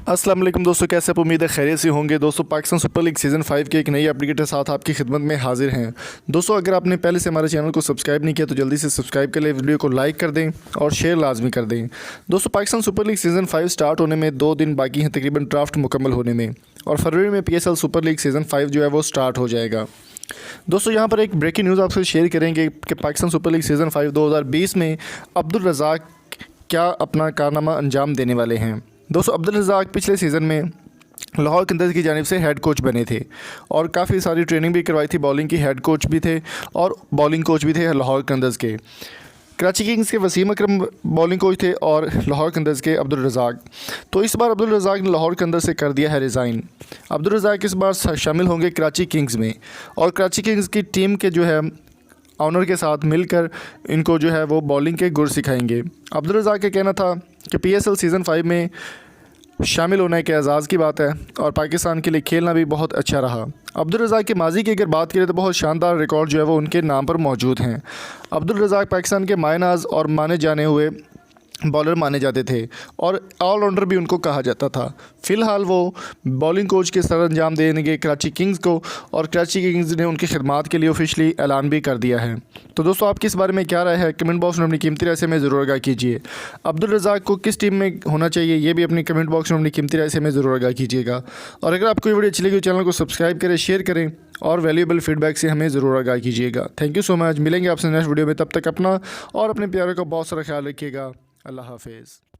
अस्सलाम वालेकुम दोस्तों, कैसे आप? उम्मीद है खैरियत से होंगे। दोस्तों, पाकिस्तान सुपर लीग सीज़न 5 के एक नई अपडेट के साथ आपकी खिदमत में हाजिर हैं। दोस्तों, अगर आपने पहले से हमारे चैनल को सब्सक्राइब नहीं किया तो जल्दी से सब्सक्राइब कर लें, वीडियो को लाइक कर दें और शेयर लाजमी कर दें। दोस्तों, Pakistan super league season 5 start होने में 2 दिन बाकी हैं तकरीबन ड्राफ्ट मुकम्मल होने में, और फरवरी में PSL सुपर लीग सीज़न 5 जो है वो स्टार्ट हो जाएगा। दोस्तों, यहाँ पर एक ब्रेकिंग न्यूज़ आपसे शेयर करेंगे कि पाकिस्तान सुपर लीग सीज़न 5 2020 में अब्दुल रज़ाक क्या अपना कारनामा अंजाम देने वाले हैं। दोस्तों, अब्दुल रज़ाक पिछले सीज़न में लाहौर कलंदर्स की जानिब से हेड कोच बने थे और काफ़ी सारी ट्रेनिंग भी करवाई थी। बॉलिंग की हेड कोच भी थे और बॉलिंग कोच भी थे लाहौर कलंदर्स के। कराची किंग्स के वसीम अकरम बॉलिंग कोच थे और लाहौर कलंदर्स के अब्दुल रज़ाक। तो इस बार अब्दुल रज़ाक ने लाहौर कलंदर्स से कर दिया है रिज़ाइन। अब्दुल रज़ाक इस बार शामिल होंगे कराची किंग्स में और कराची किंग्स की टीम के जो है ऑनर के साथ मिलकर इनको जो है वो बॉलिंग के गुर सिखाएंगे। अब्दुल रज़ाक का कहना था कि PSL सीज़न 5 में शामिल होना एक एज़ाज़ की बात है और पाकिस्तान के लिए खेलना भी बहुत अच्छा रहा। अब्दुल रज़ाक के माजी की अगर बात करें तो बहुत शानदार रिकॉर्ड जो है वो उनके नाम पर मौजूद हैं। अब्दुल रज़ाक पाकिस्तान के मायनाज और माने जाने हुए बॉलर माने जाते थे और ऑलराउंडर भी उनको कहा जाता था। फ़िलहाल वो बॉलिंग कोच के सर अंजाम देंगे कराची किंग्स को और कराची किंग्स ने उनकी खिदमात के लिए ऑफिशियली ऐलान भी कर दिया है। तो दोस्तों, आपकी इस बारे में क्या राय है? कमेंट बॉक्स में अपनी कीमती राय से हमें ज़रूर आगाह कीजिए। अब्दुल रज़ाक को किस टीम में होना चाहिए ये भी अपनी कमेंट बॉक्स में अपनी कीमती राय से हमें ज़रूर आगाह कीजिएगा। और अगर आपको ये वीडियो अच्छी लगी तो चैनल को सब्सक्राइब करें, शेयर करें और वैल्यूएबल फीडबैक से हमें ज़रूर आगाह कीजिएगा। Thank you so much. मिलेंगे आपसे नेक्स्ट वीडियो में, तब तक अपना और अपने प्यारों का बहुत सारा ख्याल रखिएगा। अल्लाह हाफिज़।